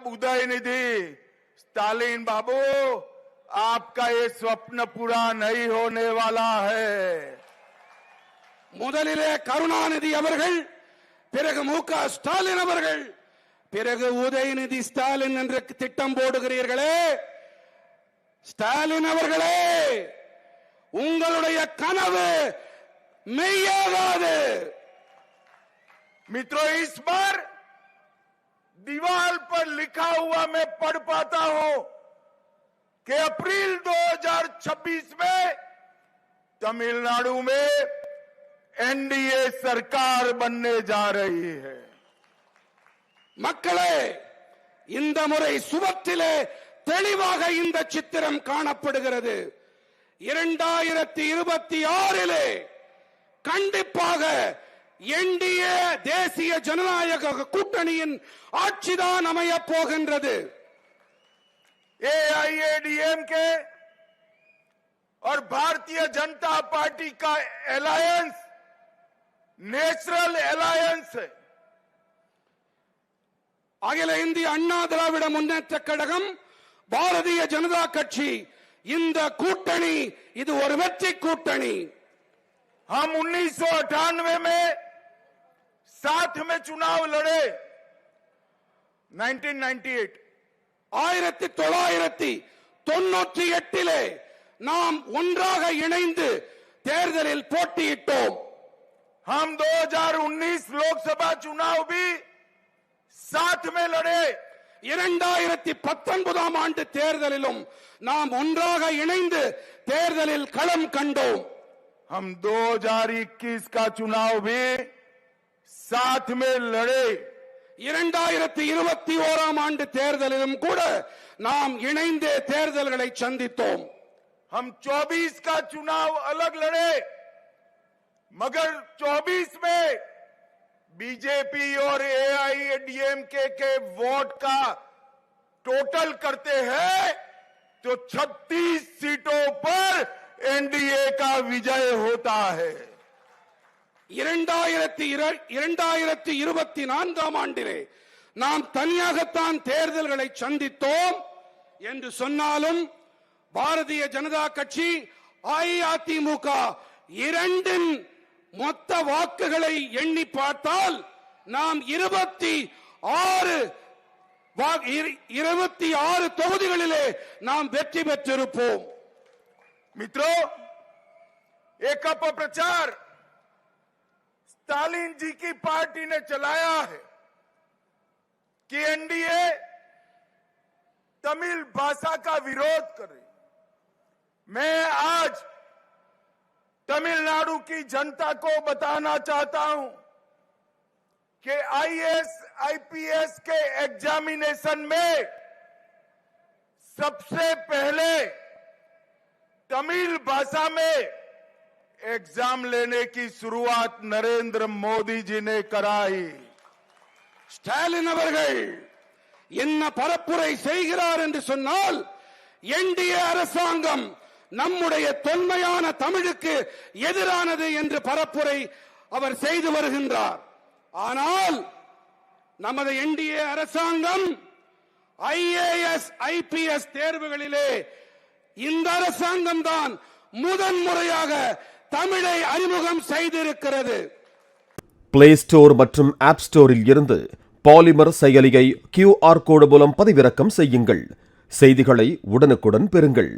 अब उदयनिधि स्टालिन बाबू आपका ये स्वप्न पूरा नहीं होने वाला है. முதலிலே கருணாநிதி அவர்கள், பிறகு மு.க. ஸ்டாலின் அவர்கள், பிறகு உதயநிதி ஸ்டாலின் என்று திட்டம் போடுகிறீர்களே. ஸ்டாலின் அவர்களே, உங்களுடைய கனவு மெய்யாகாது. मित्रों, इस बार दीवार पर लिखा हुआ मैं पढ़ पाता हूं कि अप्रैल 2026 में तमिलनाडु में एनडीए सरकार बनने जा रही है. மக்களே, இந்த முறை சுவற்றிலே தெளிவாக இந்த சித்திரம் காணப்படுகிறது. 2026 கண்டிப்பாக என்டிஏ தேசிய ஜனநாயக கூட்டணியின் ஆட்சிதான் அமையப் போகின்றது. एआईएडीएमके और भारतीय जनता पार्टी का अलायंस नेशनल अलायंस है. அகில இந்திய அண்ணா திராவிட முன்னேற்ற கழகம், பாரதிய ஜனதா கட்சி, இந்த கூட்டணி இது ஒரு வெற்றி கூட்டணி. हम 1998 में साथ में चुनाव लड़े. 1998 1998 நாம் ஒன்றாக இணைந்து தேர்தலில் போட்டியிட்டோம். हम 2019 लोकसभा चुनाव भी साथ में लड़े. 2019 ஆண்டு தேர்தலிலும் நாம் ஒன்றாக இணைந்து தேர்தலில் களம் கண்டோம். हम 2021 का चुनाव भी साथ में लड़े. 2021 ஆண்டு தேர்தலிலும் கூட நாம் இணைந்தே தேர்தல்களை சந்தித்தோம். हम 24 का चुनाव अलग लड़े, मगर 24 में बीजेपी और एआईएडीएमके के वोट का टोटल करते हैं तो 36 सीटों पर एनडीए का विजय होता है. 2024 ஆண்டிலே நாம் தனியாகத்தான் தேர்தல்களை சந்தித்தோம் என்று சொன்னாலும் பாரதிய ஜனதா கட்சி, அஇஅதிமுக இரண்டின் மொத்த வாக்குகளை எண்ணி பார்த்தால் நாம் 26 தொகுதிகளிலே நாம் வெற்றி பெற்றிருப்போம். मित्रों, एक अपप्रचार स्टालिन जी की पार्टी ने चलाया है कि एनडीए तमिल भाषा का विरोध कर रही. मैं आज तमिलनाडु की जनता को बताना चाहता हूं कि आईएएस आईपीएस के एग्जामिनेशन में सबसे पहले तमिल भाषा में एग्जाम लेने की शुरुआत नरेंद्र मोदी जी ने कराई. ஸ்டாலின் அவர்கள் என்ன பரப்புரை செய்கிறார் என்று சொன்னால், என்டிஏ அரசாங்கம் நம்முடைய தொன்மையான தமிழுக்கு எதிரானது என்று பரப்புரை அவர் செய்து வருகின்றார். ஆனால் நமது என்டிஏ அரசாங்கம் ஐஏஎஸ் ஐபிஎஸ் தேர்வுகளிலே இந்த அரசாங்கம் தான் முதன்முறையாக தமிழை அறிமுகம் செய்திருக்கிறது. பிளே ஸ்டோர் மற்றும் ஆப் ஸ்டோரில் இருந்து பாலிமர் செயலியை QR கோடு மூலம் பதிவிறக்கம் செய்யுங்கள். செய்திகளை உடனுக்குடன் பெறுங்கள்.